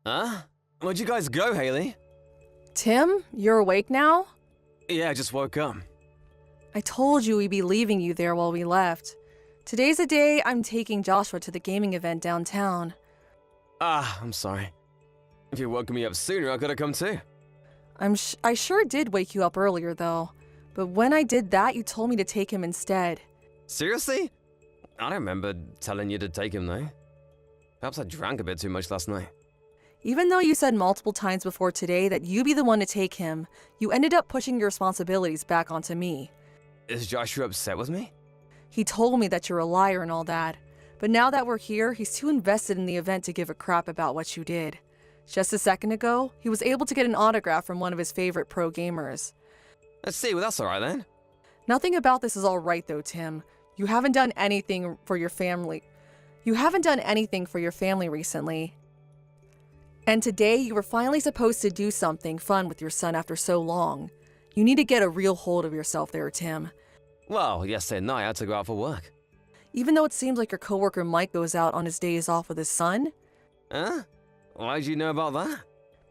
Huh? Where'd you guys go, Haley? Tim, you're awake now? Yeah, I just woke up. I told you we'd be leaving you there while we left. Today's the day I'm taking Joshua to the gaming event downtown. I'm sorry. If you woke me up sooner, I could've come too. I sure did wake you up earlier, though. But when I did that, you told me to take him instead. Seriously? I don't remember telling you to take him, though. Perhaps I drank a bit too much last night. Even though you said multiple times before today that you'd be the one to take him, you ended up pushing your responsibilities back onto me. Is Joshua upset with me? He told me that you're a liar and all that. But now that we're here, he's too invested in the event to give a crap about what you did. Just a second ago, he was able to get an autograph from one of his favorite pro gamers. Let's see, well that's alright then. Nothing about this is alright though, Tim. You haven't done anything for your family. You haven't done anything for your family recently. And today, you were finally supposed to do something fun with your son after so long. You need to get a real hold of yourself there, Tim. Well, yesterday night I had to go out for work. Even though it seems like your coworker Mike goes out on his days off with his son. Huh? Why'd you know about that?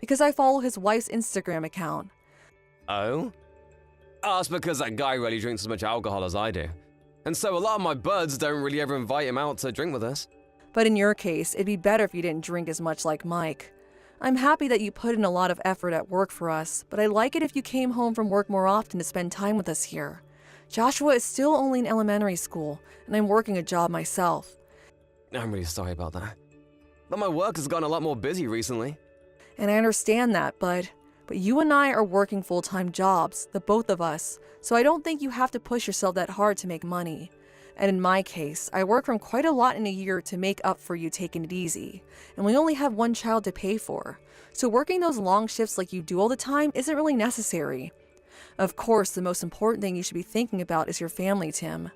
Because I follow his wife's Instagram account. Oh? Oh, it's because that guy really drinks as much alcohol as I do. And so a lot of my buds don't really ever invite him out to drink with us. But in your case, it'd be better if you didn't drink as much like Mike. I'm happy that you put in a lot of effort at work for us, but I'd like it if you came home from work more often to spend time with us here. Joshua is still only in elementary school, and I'm working a job myself. I'm really sorry about that. But my work has gotten a lot more busy recently. And I understand that, but you and I are working full-time jobs, the both of us, so I don't think you have to push yourself that hard to make money. And in my case, I work from quite a lot in a year to make up for you taking it easy, and we only have one child to pay for. So working those long shifts like you do all the time isn't really necessary. Of course, the most important thing you should be thinking about is your family, Tim.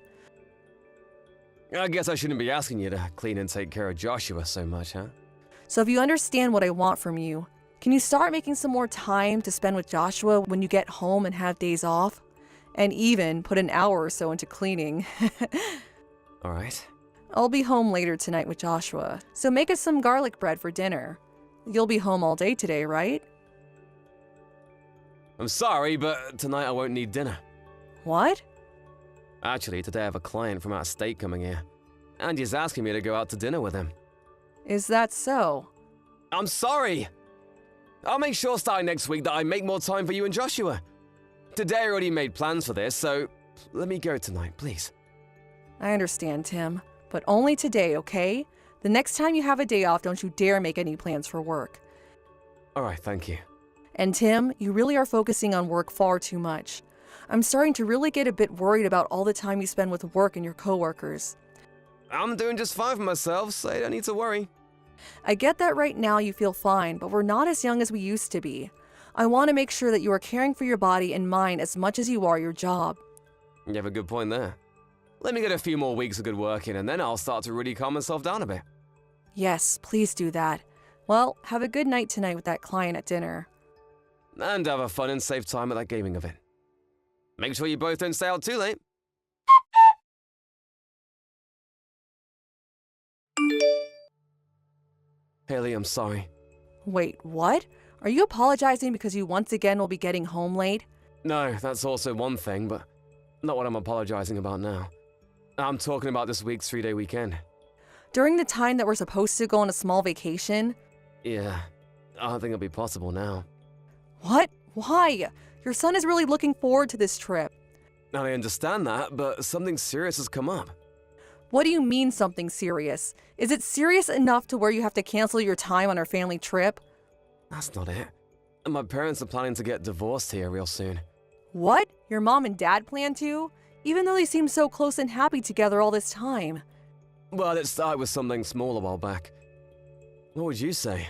I guess I shouldn't be asking you to clean and take care of Joshua so much, huh? So if you understand what I want from you, can you start making some more time to spend with Joshua when you get home and have days off? And even put an hour or so into cleaning. Alright. I'll be home later tonight with Joshua, so make us some garlic bread for dinner. You'll be home all day today, right? I'm sorry, but tonight I won't need dinner. What? Actually, today I have a client from out of state coming here. And he's asking me to go out to dinner with him. Is that so? I'm sorry! I'll make sure starting next week that I make more time for you and Joshua. Today I already made plans for this, so let me go tonight, please. I understand, Tim, but only today, okay? The next time you have a day off, don't you dare make any plans for work. Alright, thank you. And Tim, you really are focusing on work far too much. I'm starting to really get a bit worried about all the time you spend with work and your coworkers. I'm doing just fine for myself, so I don't need to worry. I get that right now you feel fine, but we're not as young as we used to be. I want to make sure that you are caring for your body and mind as much as you are your job. You have a good point there. Let me get a few more weeks of good work in, and then I'll start to really calm myself down a bit. Yes, please do that. Well, have a good night tonight with that client at dinner. And have a fun and safe time at that gaming event. Make sure you both don't stay out too late. Haley, I'm sorry. Wait, what? Are you apologizing because you once again will be getting home late? No, that's also one thing, but not what I'm apologizing about now. I'm talking about this week's 3-day weekend. During the time that we're supposed to go on a small vacation? Yeah, I don't think it'll be possible now. What? Why? Your son is really looking forward to this trip. I understand that, but something serious has come up. What do you mean something serious? Is it serious enough to where you have to cancel your time on our family trip? That's not it. My parents are planning to get divorced here real soon. What? Your mom and dad plan to? Even though they seem so close and happy together all this time. Well, it started with something small a while back. What would you say?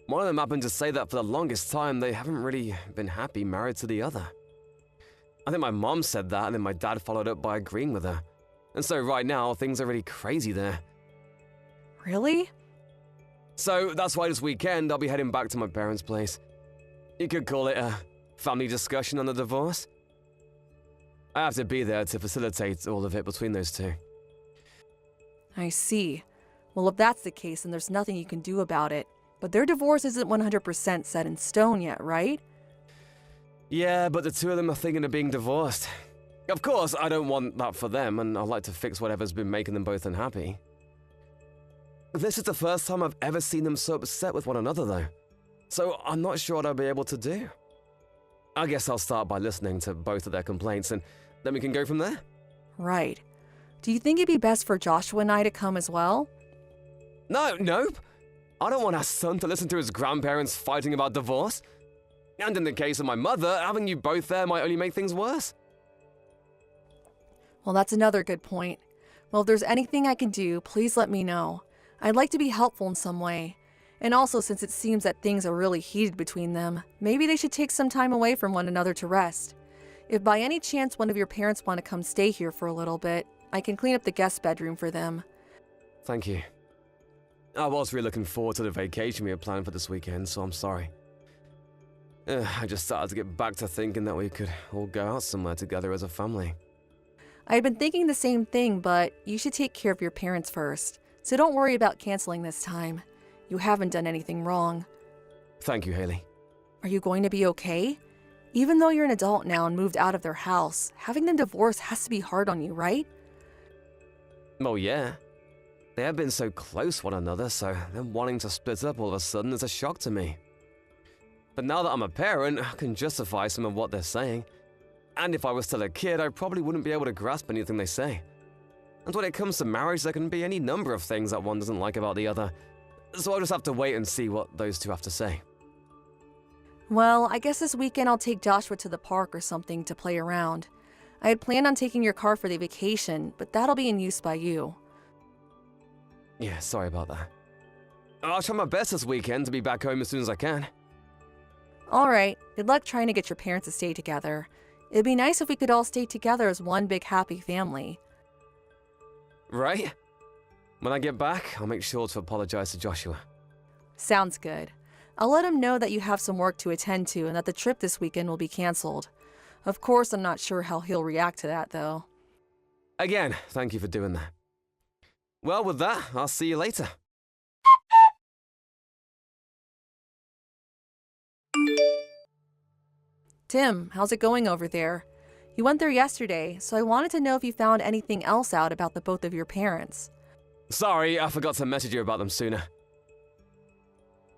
One of them happened to say that for the longest time they haven't really been happy married to the other. I think my mom said that, and then my dad followed up by agreeing with her. And so right now, things are really crazy there. Really? So that's why this weekend I'll be heading back to my parents' place. You could call it a family discussion on the divorce. I have to be there to facilitate all of it between those two. I see. Well, if that's the case, then there's nothing you can do about it. But their divorce isn't 100% set in stone yet, right? Yeah, but the two of them are thinking of being divorced. Of course, I don't want that for them, and I'd like to fix whatever's been making them both unhappy. This is the first time I've ever seen them so upset with one another, though. So I'm not sure what I'll be able to do. I guess I'll start by listening to both of their complaints, and then we can go from there. Right. Do you think it'd be best for Joshua and I to come as well? Nope. I don't want our son to listen to his grandparents fighting about divorce. And in the case of my mother, having you both there might only make things worse. Well, that's another good point. Well, if there's anything I can do, please let me know. I'd like to be helpful in some way. And also, since it seems that things are really heated between them, maybe they should take some time away from one another to rest. If by any chance one of your parents want to come stay here for a little bit, I can clean up the guest bedroom for them. Thank you. I was really looking forward to the vacation we had planned for this weekend, so I'm sorry. I just started to get back to thinking that we could all go out somewhere together as a family. I had been thinking the same thing, but you should take care of your parents first. So don't worry about canceling this time. You haven't done anything wrong. Thank you, Haley. Are you going to be okay? Even though you're an adult now and moved out of their house, having them divorced has to be hard on you, right? Well, yeah. They have been so close one another, so them wanting to split up all of a sudden is a shock to me. But now that I'm a parent, I can justify some of what they're saying. And if I was still a kid, I probably wouldn't be able to grasp anything they say. And when it comes to marriage, there can be any number of things that one doesn't like about the other. So I'll just have to wait and see what those two have to say. Well, I guess this weekend I'll take Joshua to the park or something to play around. I had planned on taking your car for the vacation, but that'll be in use by you. Yeah, sorry about that. I'll try my best this weekend to be back home as soon as I can. Alright, good luck trying to get your parents to stay together. It'd be nice if we could all stay together as one big happy family. Right? When I get back, I'll make sure to apologize to Joshua. Sounds good. I'll let him know that you have some work to attend to and that the trip this weekend will be canceled. Of course, I'm not sure how he'll react to that, though. Again, thank you for doing that. Well, with that, I'll see you later. Tim, how's it going over there? You went there yesterday, so I wanted to know if you found anything else out about the both of your parents. Sorry, I forgot to message you about them sooner.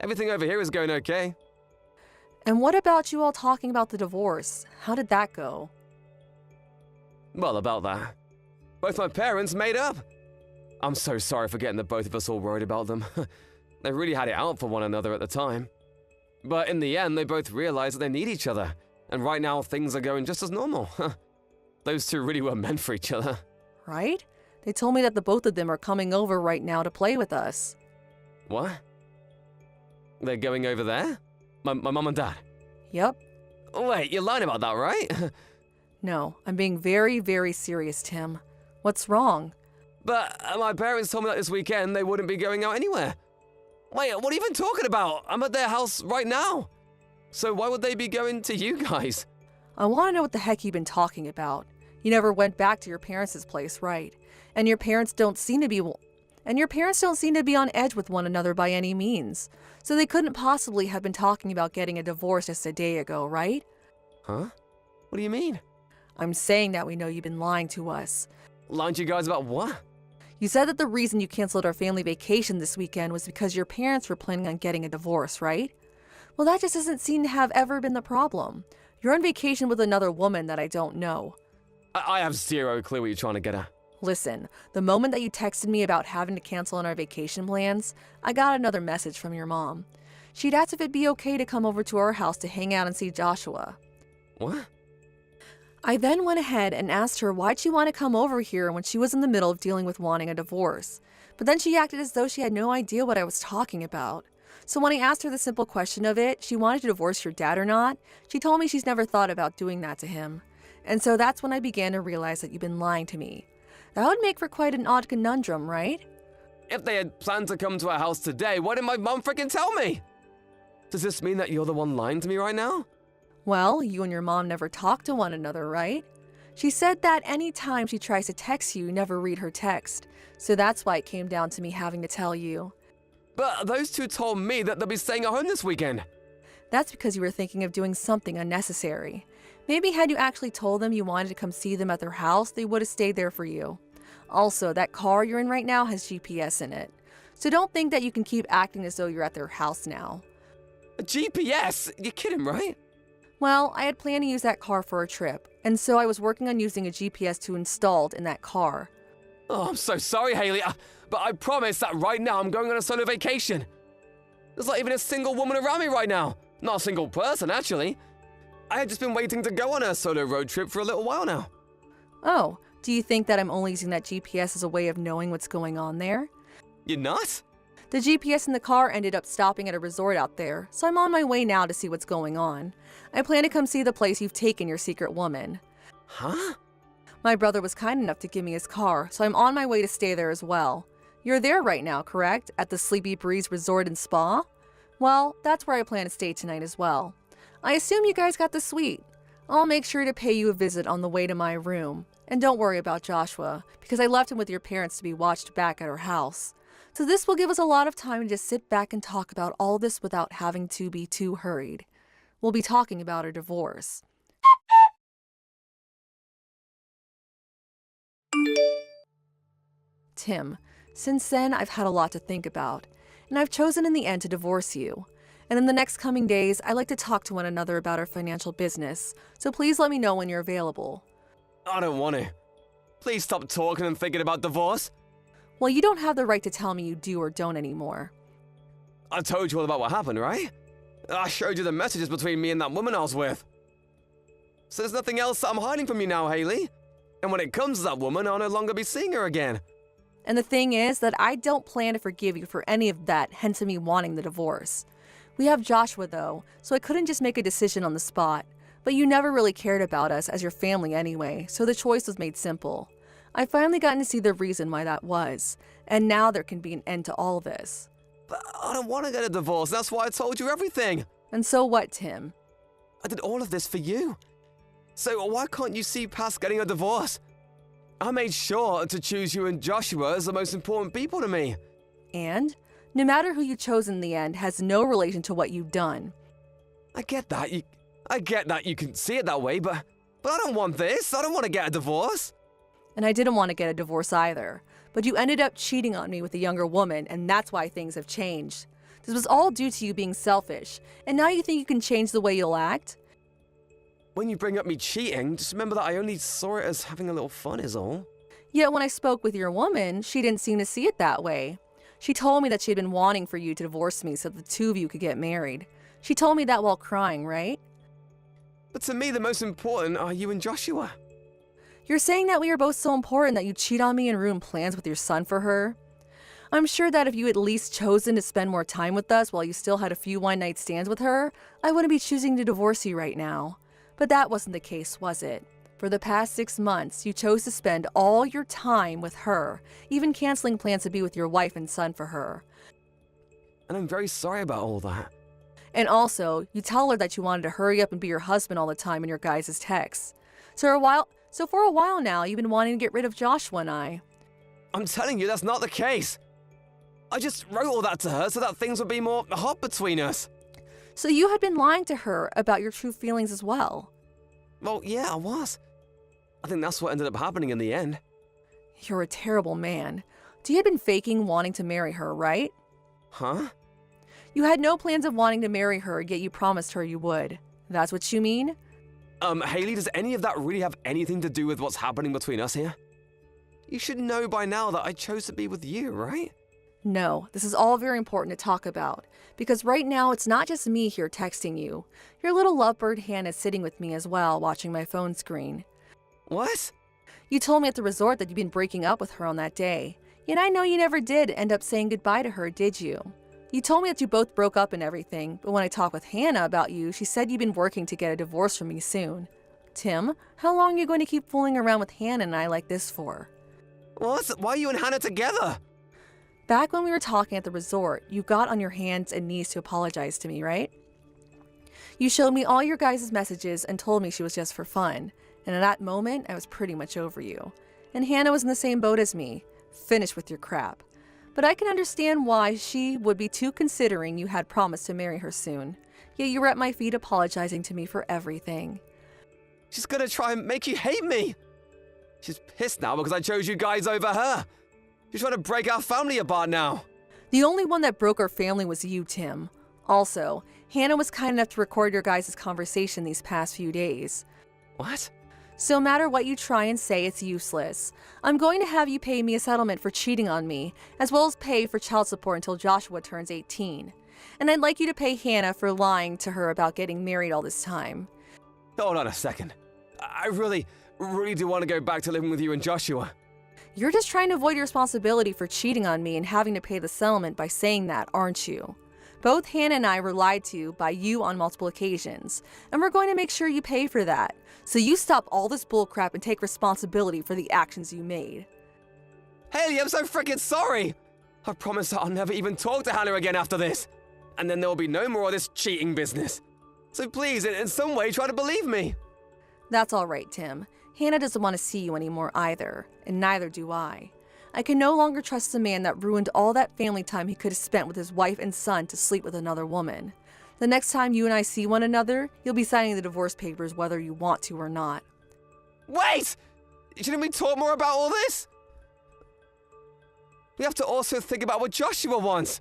Everything over here is going okay. And what about you all talking about the divorce? How did that go? Well, about that. Both my parents made up. I'm so sorry for getting the both of us all worried about them. They really had it out for one another at the time. But in the end, they both realized that they need each other. And right now, things are going just as normal. Those two really were meant for each other. Right? They told me that the both of them are coming over right now to play with us. What? They're going over there? My mom and dad? Yep. Wait, you're lying about that, right? No, I'm being very, very serious, Tim. What's wrong? But my parents told me that this weekend they wouldn't be going out anywhere. Wait, what are you even talking about? I'm at their house right now. So why would they be going to you guys? I want to know what the heck you've been talking about. You never went back to your parents' place, right? And your parents don't seem to be on edge with one another by any means. So they couldn't possibly have been talking about getting a divorce just a day ago, right? Huh? What do you mean? I'm saying that we know you've been lying to us. Lying to you guys about what? You said that the reason you canceled our family vacation this weekend was because your parents were planning on getting a divorce, right? Well, that just doesn't seem to have ever been the problem. You're on vacation with another woman that I don't know. I have zero clue what you're trying to get at. Listen, the moment that you texted me about having to cancel on our vacation plans, I got another message from your mom. She'd asked if it'd be okay to come over to our house to hang out and see Joshua. What? I then went ahead and asked her why'd she want to come over here when she was in the middle of dealing with wanting a divorce. But then she acted as though she had no idea what I was talking about. So when I asked her the simple question of it, she wanted to divorce your dad or not, she told me she's never thought about doing that to him. And so that's when I began to realize that you've been lying to me. That would make for quite an odd conundrum, right? If they had planned to come to our house today, why didn't my mom freaking tell me? Does this mean that you're the one lying to me right now? Well, you and your mom never talked to one another, right? She said that any time she tries to text you, you never read her text. So that's why it came down to me having to tell you. But those two told me that they'll be staying at home this weekend. That's because you were thinking of doing something unnecessary. Maybe had you actually told them you wanted to come see them at their house, they would have stayed there for you. Also, that car you're in right now has GPS in it. So don't think that you can keep acting as though you're at their house now. A GPS? You're kidding, right? Well, I had planned to use that car for a trip, and so I was working on using a GPS to installed in that car. Oh, I'm so sorry, Haley, but I promise that right now I'm going on a solo vacation. There's not even a single woman around me right now. Not a single person, actually. I had just been waiting to go on a solo road trip for a little while now. Oh, do you think that I'm only using that GPS as a way of knowing what's going on there? You're not? The GPS in the car ended up stopping at a resort out there, so I'm on my way now to see what's going on. I plan to come see the place you've taken your secret woman. Huh? My brother was kind enough to give me his car, so I'm on my way to stay there as well. You're there right now, correct? At the Sleepy Breeze Resort and Spa? Well, that's where I plan to stay tonight as well. I assume you guys got the suite. I'll make sure to pay you a visit on the way to my room. And don't worry about Joshua, because I left him with your parents to be watched back at our house. So this will give us a lot of time to just sit back and talk about all this without having to be too hurried. We'll be talking about our divorce. Tim, since then I've had a lot to think about, and I've chosen in the end to divorce you. And in the next coming days, I like to talk to one another about our financial business, so please let me know when you're available. I don't want to. Please stop talking and thinking about divorce. Well, you don't have the right to tell me you do or don't anymore. I told you all about what happened, right? I showed you the messages between me and that woman I was with. So there's nothing else that I'm hiding from you now, Haley. And when it comes to that woman, I'll no longer be seeing her again. And the thing is that I don't plan to forgive you for any of that, hence me wanting the divorce. We have Joshua though, so I couldn't just make a decision on the spot. But you never really cared about us as your family anyway, so the choice was made simple. I've finally gotten to see the reason why that was, and now there can be an end to all this. But I don't want to get a divorce, that's why I told you everything. And so what, Tim? I did all of this for you. So why can't you see past getting a divorce? I made sure to choose you and Joshua as the most important people to me. And? No matter who you chose in the end has no relation to what you've done. I get that you can see it that way, but I don't want this. I don't want to get a divorce. And I didn't want to get a divorce either. But you ended up cheating on me with a younger woman, and that's why things have changed. This was all due to you being selfish, and now you think you can change the way you'll act? When you bring up me cheating, just remember that I only saw it as having a little fun is all. Yet when I spoke with your woman, she didn't seem to see it that way. She told me that she had been wanting for you to divorce me so the two of you could get married. She told me that while crying, right? But to me, the most important are you and Joshua. You're saying that we are both so important that you cheat on me and ruin plans with your son for her? I'm sure that if you had at least chosen to spend more time with us while you still had a few one-night stands with her, I wouldn't be choosing to divorce you right now. But that wasn't the case, was it? For the past 6 months, you chose to spend all your time with her, even canceling plans to be with your wife and son for her. And I'm very sorry about all that. And also, you tell her that you wanted to hurry up and be your husband all the time in your guys' texts. So for a while now, you've been wanting to get rid of Joshua and I. I'm telling you, that's not the case. I just wrote all that to her so that things would be more hot between us. So you had been lying to her about your true feelings as well. Well, yeah, I was. I think that's what ended up happening in the end. You're a terrible man. You had been faking wanting to marry her, right? Huh? You had no plans of wanting to marry her, yet you promised her you would. That's what you mean? Haley, does any of that really have anything to do with what's happening between us here? You should know by now that I chose to be with you, right? No, this is all very important to talk about, because right now it's not just me here texting you. Your little lovebird Hannah is sitting with me as well, watching my phone screen. What? You told me at the resort that you'd been breaking up with her on that day, yet I know you never did end up saying goodbye to her, did you? You told me that you both broke up and everything, but when I talked with Hannah about you, she said you'd been working to get a divorce from me soon. Tim, how long are you going to keep fooling around with Hannah and I like this for? What? Why are you and Hannah together? Back when we were talking at the resort, you got on your hands and knees to apologize to me, right? You showed me all your guys' messages and told me she was just for fun. and at that moment, I was pretty much over you. And Hannah was in the same boat as me. Finished with your crap. But I can understand why she would be too considering you had promised to marry her soon. Yet you were at my feet apologizing to me for everything. She's gonna try and make you hate me. She's pissed now because I chose you guys over her. She's trying to break our family apart now. The only one that broke our family was you, Tim. Also, Hannah was kind enough to record your guys' conversation these past few days. What? So no matter what you try and say, it's useless. I'm going to have you pay me a settlement for cheating on me, as well as pay for child support until Joshua turns 18. And I'd like you to pay Hannah for lying to her about getting married all this time. Hold on a second. I really do want to go back to living with you and Joshua. You're just trying to avoid your responsibility for cheating on me and having to pay the settlement by saying that, aren't you? Both Hannah and I were lied to by you on multiple occasions, and we're going to make sure you pay for that. So you stop all this bullcrap and take responsibility for the actions you made. Haley, I'm so freaking sorry! I promise I'll never even talk to Hannah again after this. And then there will be no more of this cheating business. So please, in some way, try to believe me. That's all right, Tim. Hannah doesn't want to see you anymore either, and neither do I. I can no longer trust the man that ruined all that family time he could have spent with his wife and son to sleep with another woman. The next time you and I see one another, you'll be signing the divorce papers whether you want to or not. Wait! Shouldn't we talk more about all this? We have to also think about what Joshua wants.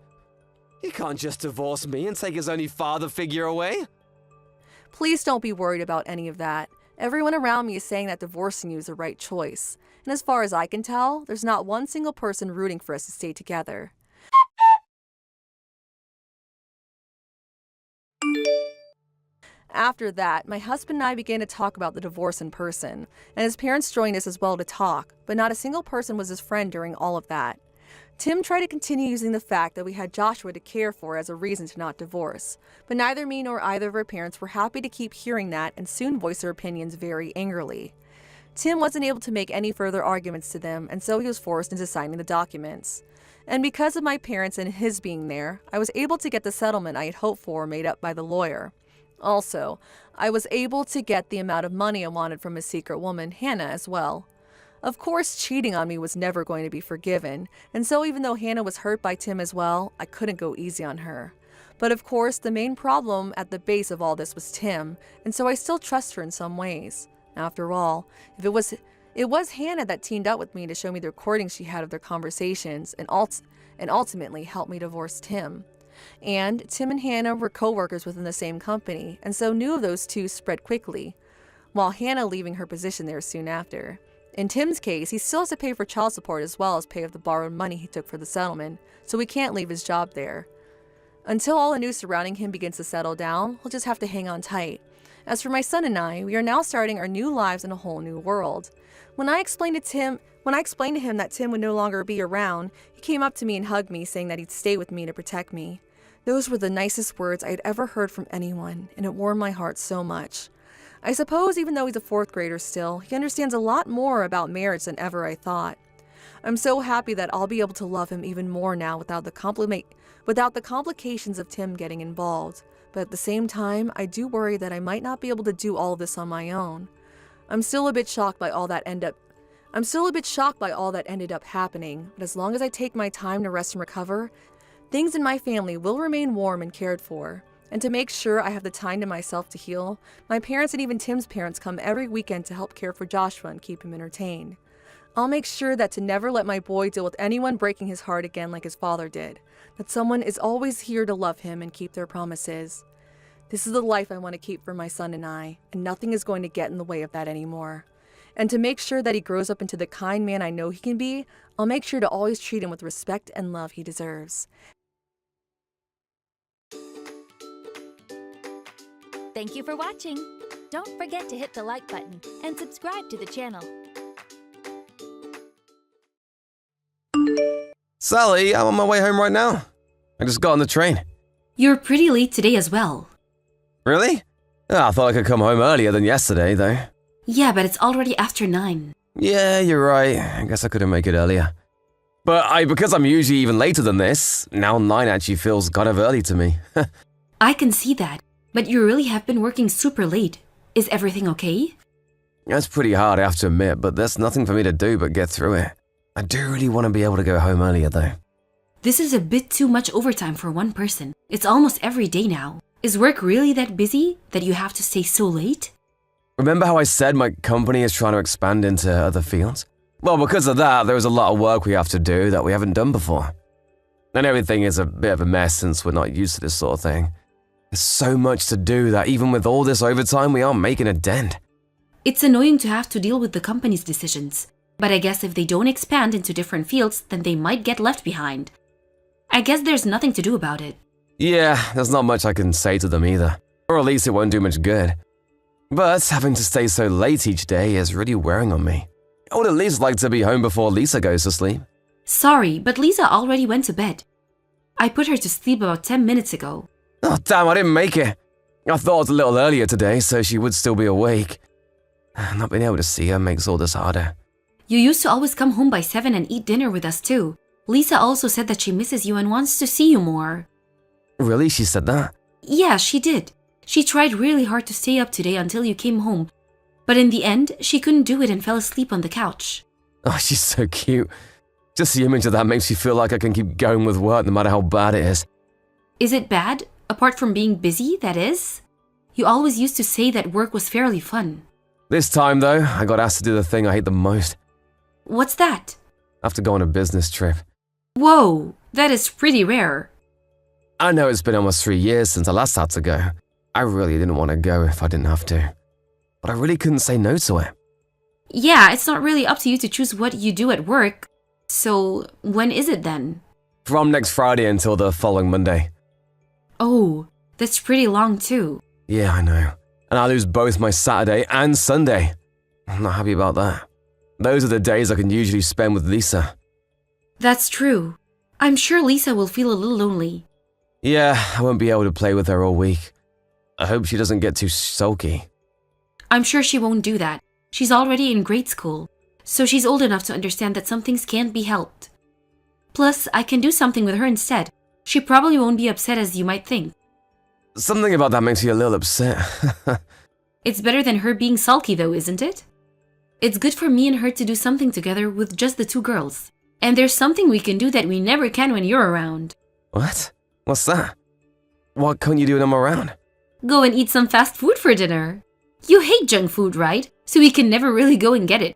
He can't just divorce me and take his only father figure away. Please don't be worried about any of that. Everyone around me is saying that divorcing you is the right choice. And as far as I can tell, there's not one single person rooting for us to stay together. After that, my husband and I began to talk about the divorce in person, and his parents joined us as well to talk, but not a single person was his friend during all of that. Tim tried to continue using the fact that we had Joshua to care for as a reason to not divorce, but neither me nor either of our parents were happy to keep hearing that and soon voiced their opinions very angrily. Tim wasn't able to make any further arguments to them, and so he was forced into signing the documents. And because of my parents and his being there, I was able to get the settlement I had hoped for made up by the lawyer. Also, I was able to get the amount of money I wanted from his secret woman, Hannah, as well. Of course, cheating on me was never going to be forgiven, and so even though Hannah was hurt by Tim as well, I couldn't go easy on her. But of course, the main problem at the base of all this was Tim, and so I still trust her in some ways. After all, if it was Hannah that teamed up with me to show me the recordings she had of their conversations and ultimately helped me divorce Tim. And Tim and Hannah were co-workers within the same company, and so news of those two spread quickly, while Hannah leaving her position there soon after. In Tim's case, he still has to pay for child support as well as pay off the borrowed money he took for the settlement, so he can't leave his job there. Until all the news surrounding him begins to settle down, he'll just have to hang on tight. As for my son and I, we are now starting our new lives in a whole new world. When I explained to him that Tim would no longer be around, he came up to me and hugged me, saying that he'd stay with me to protect me. Those were the nicest words I had ever heard from anyone, and it warmed my heart so much. I suppose even though he's a 4th grader still, he understands a lot more about marriage than ever I thought. I'm so happy that I'll be able to love him even more now without the complications of Tim getting involved. But at the same time, I do worry that I might not be able to do all of this on my own. I'm still a bit shocked by all that ended up happening, but as long as I take my time to rest and recover, things in my family will remain warm and cared for. And to make sure I have the time to myself to heal, my parents and even Tim's parents come every weekend to help care for Joshua and keep him entertained. I'll make sure that to never let my boy deal with anyone breaking his heart again like his father did, that someone is always here to love him and keep their promises. This is the life I want to keep for my son and I, and nothing is going to get in the way of that anymore. And to make sure that he grows up into the kind man I know he can be, I'll make sure to always treat him with respect and love he deserves. Thank you for watching. Don't forget to hit the like button and subscribe to the channel. Sally, I'm on my way home right now. I just got on the train. You're pretty late today as well. Really? I thought I could come home earlier than yesterday, though. Yeah, but it's already after 9. Yeah, you're right. I guess I couldn't make it earlier. But because I'm usually even later than this, now 9 actually feels kind of early to me. I can see that, but you really have been working super late. Is everything okay? That's pretty hard, I have to admit, but there's nothing for me to do but get through it. I do really want to be able to go home earlier, though. This is a bit too much overtime for one person. It's almost every day now. Is work really that busy that you have to stay so late? Remember how I said my company is trying to expand into other fields? Well, because of that, there is a lot of work we have to do that we haven't done before. And everything is a bit of a mess since we're not used to this sort of thing. There's so much to do that even with all this overtime, we aren't making a dent. It's annoying to have to deal with the company's decisions. But I guess if they don't expand into different fields, then they might get left behind. I guess there's nothing to do about it. Yeah, there's not much I can say to them either. Or at least it won't do much good. But having to stay so late each day is really wearing on me. I would at least like to be home before Lisa goes to sleep. Sorry, but Lisa already went to bed. I put her to sleep about 10 minutes ago. Oh, damn, I didn't make it. I thought it was a little earlier today, so she would still be awake. Not being able to see her makes all this harder. You used to always come home by 7 and eat dinner with us too. Lisa also said that she misses you and wants to see you more. Really? She said that? Yeah, she did. She tried really hard to stay up today until you came home. But in the end, she couldn't do it and fell asleep on the couch. Oh, she's so cute. Just the image of that makes me feel like I can keep going with work no matter how bad it is. Is it bad? Apart from being busy, that is? You always used to say that work was fairly fun. This time, though, I got asked to do the thing I hate the most. What's that? I have to go on a business trip. Whoa, that is pretty rare. I know it's been almost 3 years since I last had to go. I really didn't want to go if I didn't have to. But I really couldn't say no to it. Yeah, it's not really up to you to choose what you do at work. So, when is it then? From next Friday until the following Monday. Oh, that's pretty long too. Yeah, I know. And I lose both my Saturday and Sunday. I'm not happy about that. Those are the days I can usually spend with Lisa. That's true. I'm sure Lisa will feel a little lonely. Yeah, I won't be able to play with her all week. I hope she doesn't get too sulky. I'm sure she won't do that. She's already in grade school, so she's old enough to understand that some things can't be helped. Plus, I can do something with her instead. She probably won't be upset as you might think. Something about that makes me a little upset. It's better than her being sulky though, isn't it? It's good for me and her to do something together with just the two girls. And there's something we can do that we never can when you're around. What? What's that? What can't you do when I'm around? Go and eat some fast food for dinner. You hate junk food, right? So we can never really go and get it.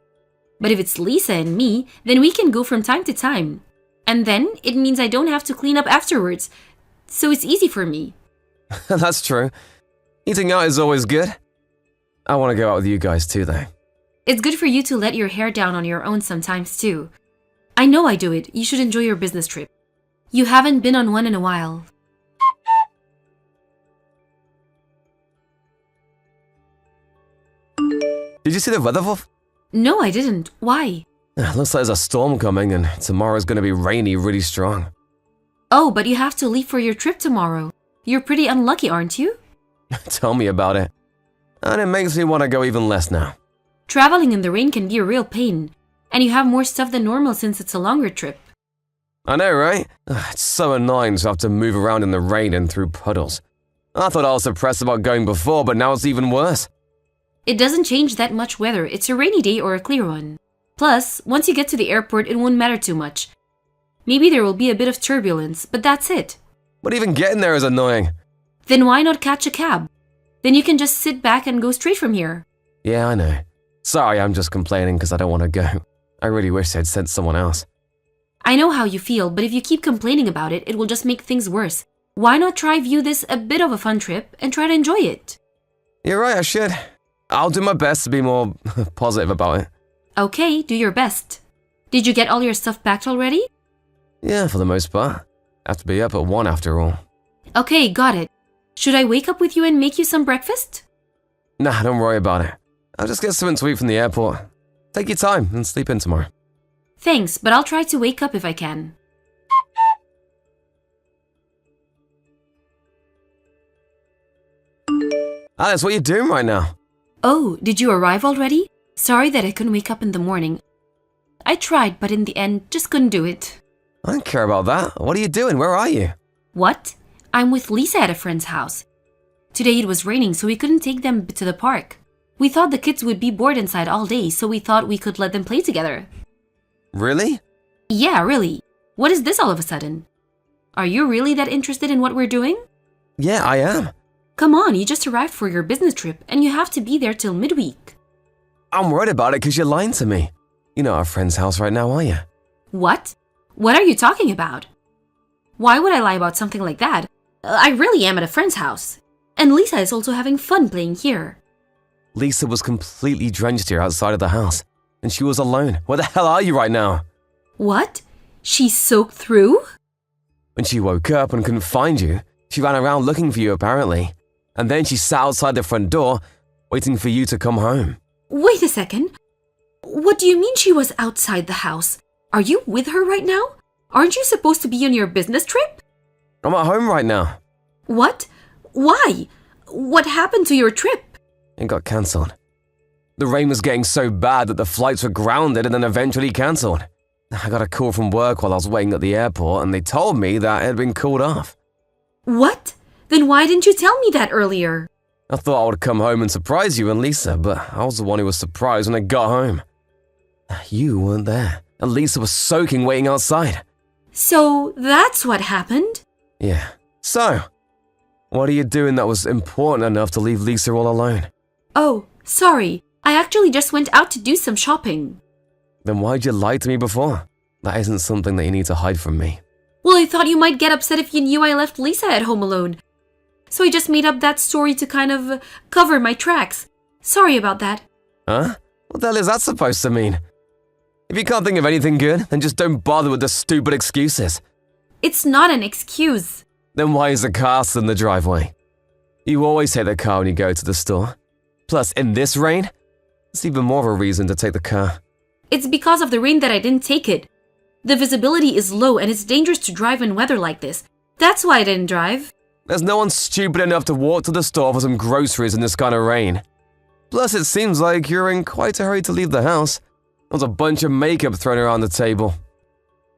But if it's Lisa and me, then we can go from time to time. And then it means I don't have to clean up afterwards. So it's easy for me. That's true. Eating out is always good. I want to go out with you guys too, though. It's good for you to let your hair down on your own sometimes too. I know I do it. You should enjoy your business trip. You haven't been on one in a while. Did you see the weather, Wolf? No, I didn't. Why? Looks like there's a storm coming and tomorrow's going to be rainy really strong. Oh, but you have to leave for your trip tomorrow. You're pretty unlucky, aren't you? Tell me about it. And it makes me want to go even less now. Traveling in the rain can be a real pain. And you have more stuff than normal since it's a longer trip. I know, right? It's so annoying to have to move around in the rain and through puddles. I thought I was depressed about going before, but now it's even worse. It doesn't change that much whether it's a rainy day or a clear one. Plus, once you get to the airport, it won't matter too much. Maybe there will be a bit of turbulence, but that's it. But even getting there is annoying. Then why not catch a cab? Then you can just sit back and go straight from here. Yeah, I know. Sorry, I'm just complaining because I don't want to go. I really wish they'd sent someone else. I know how you feel, but if you keep complaining about it, it will just make things worse. Why not try view this a bit of a fun trip and try to enjoy it? You're right, I should. I'll do my best to be more positive about it. Okay, do your best. Did you get all your stuff packed already? Yeah, for the most part. I have to be up at 1 after all. Okay, got it. Should I wake up with you and make you some breakfast? Nah, don't worry about it. I'll just get something to eat from the airport. Take your time and sleep in tomorrow. Thanks, but I'll try to wake up if I can. Alice, what are you doing right now? Oh, did you arrive already? Sorry that I couldn't wake up in the morning. I tried, but in the end, just couldn't do it. I don't care about that. What are you doing? Where are you? What? I'm with Lisa at a friend's house. Today it was raining, so we couldn't take them to the park. We thought the kids would be bored inside all day, so we thought we could let them play together. Really? Yeah, really. What is this all of a sudden? Are you really that interested in what we're doing? Yeah, I am. Come on, you just arrived for your business trip and you have to be there till midweek. I'm worried about it because you're lying to me. You're not at our friend's house right now, are you? What? What are you talking about? Why would I lie about something like that? I really am at a friend's house. And Lisa is also having fun playing here. Lisa was completely drenched here outside of the house, and she was alone. Where the hell are you right now? What? She soaked through? When she woke up and couldn't find you, she ran around looking for you apparently. And then she sat outside the front door, waiting for you to come home. Wait a second. What do you mean she was outside the house? Are you with her right now? Aren't you supposed to be on your business trip? I'm at home right now. What? Why? What happened to your trip? It got cancelled. The rain was getting so bad that the flights were grounded and then eventually cancelled. I got a call from work while I was waiting at the airport and they told me that it had been called off. What? Then why didn't you tell me that earlier? I thought I would come home and surprise you and Lisa, but I was the one who was surprised when I got home. You weren't there, and Lisa was soaking waiting outside. So that's what happened? Yeah. So, what are you doing that was important enough to leave Lisa all alone? Oh, sorry. I actually just went out to do some shopping. Then why'd you lie to me before? That isn't something that you need to hide from me. Well, I thought you might get upset if you knew I left Lisa at home alone. So I just made up that story to kind of cover my tracks. Sorry about that. Huh? What the hell is that supposed to mean? If you can't think of anything good, then just don't bother with the stupid excuses. It's not an excuse. Then why is the car still in the driveway? You always take the car when you go to the store. Plus, in this rain, it's even more of a reason to take the car. It's because of the rain that I didn't take it. The visibility is low and it's dangerous to drive in weather like this. That's why I didn't drive. There's no one stupid enough to walk to the store for some groceries in this kind of rain. Plus, it seems like you're in quite a hurry to leave the house. There's a bunch of makeup thrown around the table.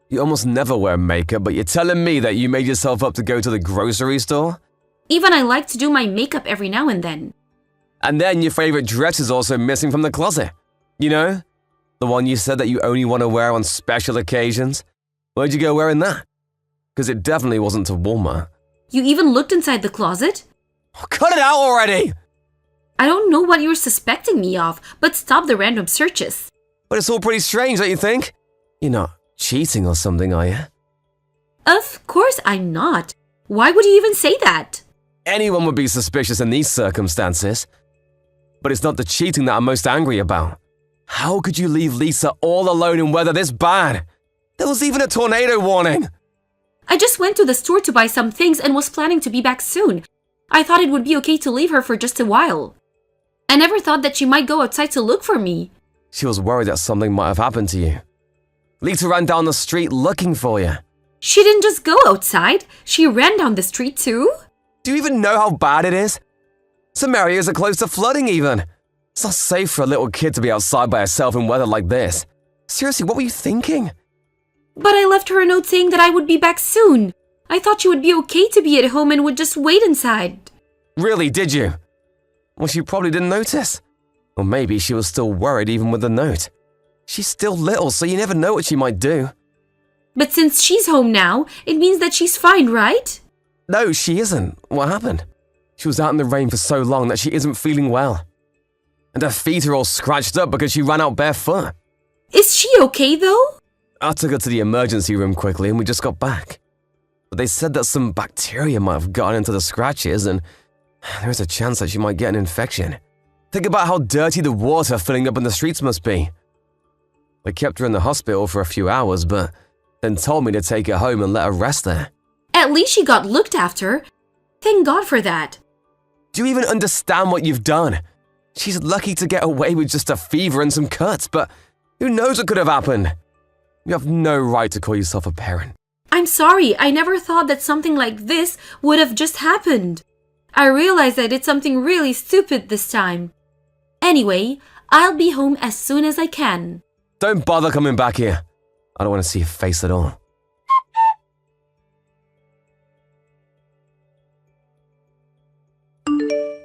You almost never wear makeup, but you're telling me that you made yourself up to go to the grocery store? Even I like to do my makeup every now and then. And then your favorite dress is also missing from the closet. You know? The one you said that you only want to wear on special occasions. Where'd you go wearing that? Because it definitely wasn't to Walmart. You even looked inside the closet? Oh, cut it out already! I don't know what you're suspecting me of, but stop the random searches. But it's all pretty strange, don't you think? You're not cheating or something, are you? Of course I'm not. Why would you even say that? Anyone would be suspicious in these circumstances. But it's not the cheating that I'm most angry about. How could you leave Lisa all alone in weather this bad? There was even a tornado warning. I just went to the store to buy some things and was planning to be back soon. I thought it would be okay to leave her for just a while. I never thought that she might go outside to look for me. She was worried that something might have happened to you. Lisa ran down the street looking for you. She didn't just go outside. She ran down the street too. Do you even know how bad it is? Some areas are close to flooding even. It's not safe for a little kid to be outside by herself in weather like this. Seriously, what were you thinking? But I left her a note saying that I would be back soon. I thought she would be okay to be at home and would just wait inside. Really, did you? Well, she probably didn't notice. Or maybe she was still worried even with the note. She's still little, so you never know what she might do. But since she's home now, it means that she's fine, right? No, she isn't. What happened? She was out in the rain for so long that she isn't feeling well. And her feet are all scratched up because she ran out barefoot. Is she okay though? I took her to the emergency room quickly and we just got back. But they said that some bacteria might have gotten into the scratches and there's a chance that she might get an infection. Think about how dirty the water filling up in the streets must be. They kept her in the hospital for a few hours, but then told me to take her home and let her rest there. At least she got looked after. Thank God for that. Do you even understand what you've done? She's lucky to get away with just a fever and some cuts, but who knows what could have happened? You have no right to call yourself a parent. I'm sorry, I never thought that something like this would have just happened. I realized I did something really stupid this time. Anyway, I'll be home as soon as I can. Don't bother coming back here. I don't want to see your face at all.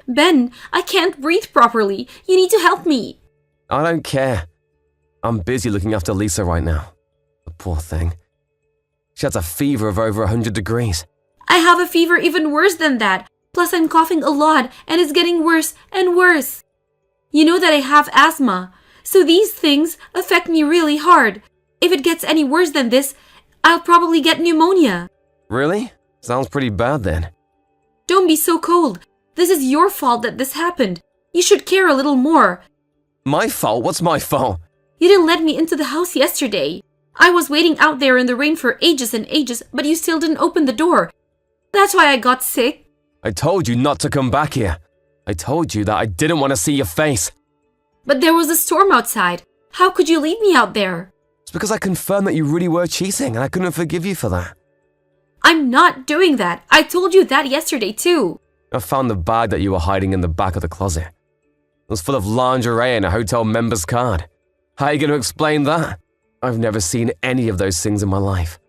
Ben, I can't breathe properly. You need to help me. I don't care. I'm busy looking after Lisa right now. The poor thing. She has a fever of over 100 degrees. I have a fever even worse than that. Plus, I'm coughing a lot and it's getting worse and worse. You know that I have asthma, so these things affect me really hard. If it gets any worse than this, I'll probably get pneumonia. Really? Sounds pretty bad then. Don't be so cold. This is your fault that this happened. You should care a little more. My fault? What's my fault? You didn't let me into the house yesterday. I was waiting out there in the rain for ages and ages, but you still didn't open the door. That's why I got sick. I told you not to come back here. I told you that I didn't want to see your face. But there was a storm outside. How could you leave me out there? It's because I confirmed that you really were cheating and I couldn't forgive you for that. I'm not doing that. I told you that yesterday too. I found the bag that you were hiding in the back of the closet. It was full of lingerie and a hotel member's card. How are you going to explain that? I've never seen any of those things in my life.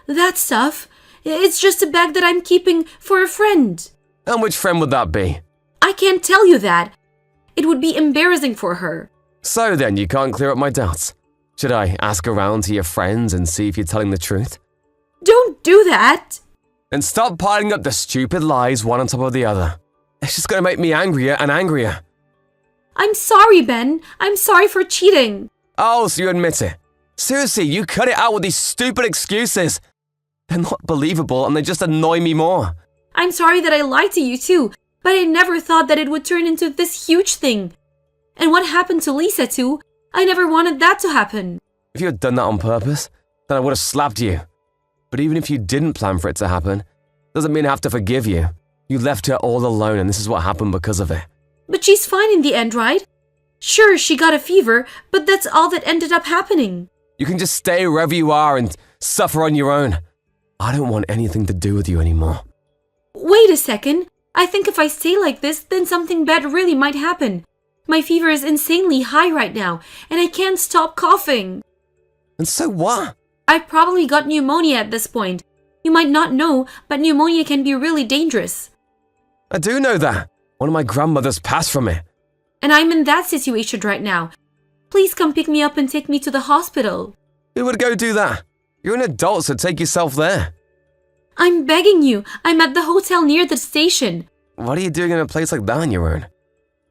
That stuff? It's just a bag that I'm keeping for a friend. And which friend would that be? I can't tell you that. It would be embarrassing for her. So then, you can't clear up my doubts. Should I ask around to your friends and see if you're telling the truth? Don't do that. And stop piling up the stupid lies one on top of the other. It's just going to make me angrier and angrier. I'm sorry, Ben. I'm sorry for cheating. Oh, so you admit it. Seriously, you cut it out with these stupid excuses. They're not believable and they just annoy me more. I'm sorry that I lied to you too, but I never thought that it would turn into this huge thing. And what happened to Lisa too, I never wanted that to happen. If you had done that on purpose, then I would have slapped you. But even if you didn't plan for it to happen, doesn't mean I have to forgive you. You left her all alone and this is what happened because of it. But she's fine in the end, right? Sure, she got a fever, but that's all that ended up happening. You can just stay wherever you are and suffer on your own. I don't want anything to do with you anymore. Wait a second. I think if I stay like this, then something bad really might happen. My fever is insanely high right now, and I can't stop coughing. And so what? I probably got pneumonia at this point. You might not know, but pneumonia can be really dangerous. I do know that. One of my grandmothers passed from it. And I'm in that situation right now. Please come pick me up and take me to the hospital. Who would go do that? You're an adult, so take yourself there. I'm begging you. I'm at the hotel near the station. What are you doing in a place like that on your own?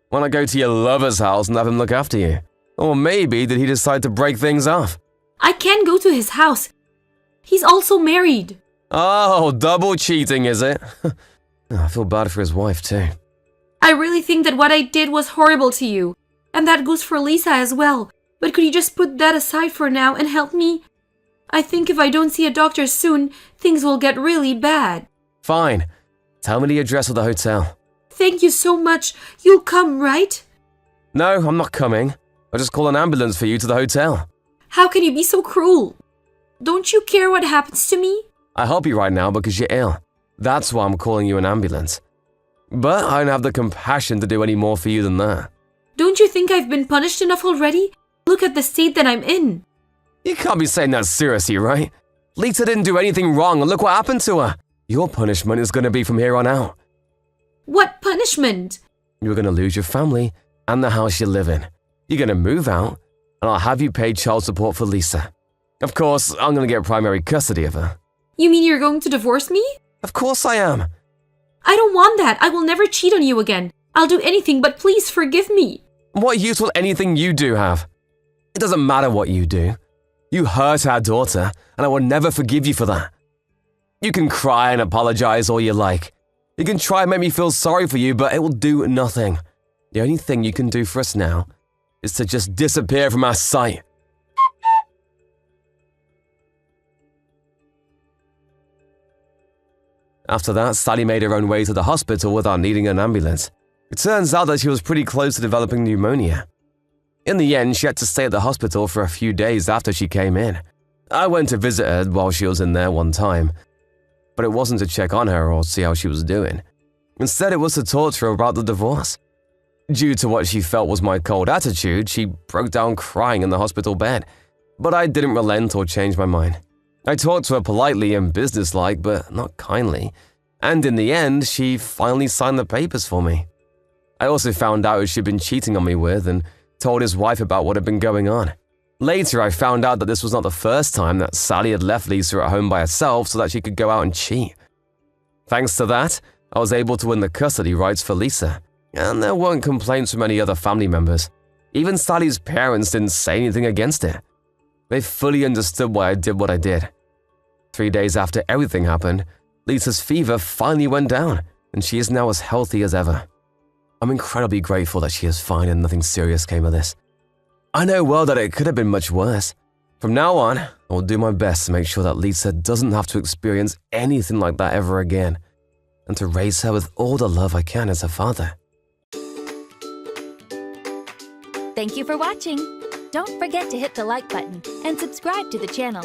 Why not go to your lover's house and have him look after you? Or maybe did he decide to break things off? I can't go to his house. He's also married. Oh, double cheating, is it? I feel bad for his wife, too. I really think that what I did was horrible to you. And that goes for Lisa as well. But could you just put that aside for now and help me? I think if I don't see a doctor soon, things will get really bad. Fine. Tell me the address of the hotel. Thank you so much. You'll come, right? No, I'm not coming. I'll just call an ambulance for you to the hotel. How can you be so cruel? Don't you care what happens to me? I help you right now because you're ill. That's why I'm calling you an ambulance. But I don't have the compassion to do any more for you than that. Don't you think I've been punished enough already? Look at the state that I'm in. You can't be saying that seriously, right? Lisa didn't do anything wrong and look what happened to her. Your punishment is going to be from here on out. What punishment? You're going to lose your family and the house you live in. You're going to move out and I'll have you pay child support for Lisa. Of course, I'm going to get primary custody of her. You mean you're going to divorce me? Of course I am. I don't want that. I will never cheat on you again. I'll do anything, but please forgive me. What use will anything you do have? It doesn't matter what you do. You hurt our daughter, and I will never forgive you for that. You can cry and apologize all you like. You can try and make me feel sorry for you, but it will do nothing. The only thing you can do for us now is to just disappear from our sight. After that, Sally made her own way to the hospital without needing an ambulance. It turns out that she was pretty close to developing pneumonia. In the end, she had to stay at the hospital for a few days after she came in. I went to visit her while she was in there one time, but it wasn't to check on her or see how she was doing. Instead, it was to talk to her about the divorce. Due to what she felt was my cold attitude, she broke down crying in the hospital bed, but I didn't relent or change my mind. I talked to her politely and businesslike, but not kindly, and in the end, she finally signed the papers for me. I also found out who she'd been cheating on me with and told his wife about what had been going on. Later, I found out that this was not the first time that Sally had left Lisa at home by herself so that she could go out and cheat. Thanks to that, I was able to win the custody rights for Lisa, and there weren't complaints from any other family members. Even Sally's parents didn't say anything against it. They fully understood why I did what I did. 3 days after everything happened, Lisa's fever finally went down, and she is now as healthy as ever. I'm incredibly grateful that she is fine and nothing serious came of this. I know well that it could have been much worse. From now on, I will do my best to make sure that Lisa doesn't have to experience anything like that ever again, and to raise her with all the love I can as her father. Thank you for watching. Don't forget to hit the like button and subscribe to the channel.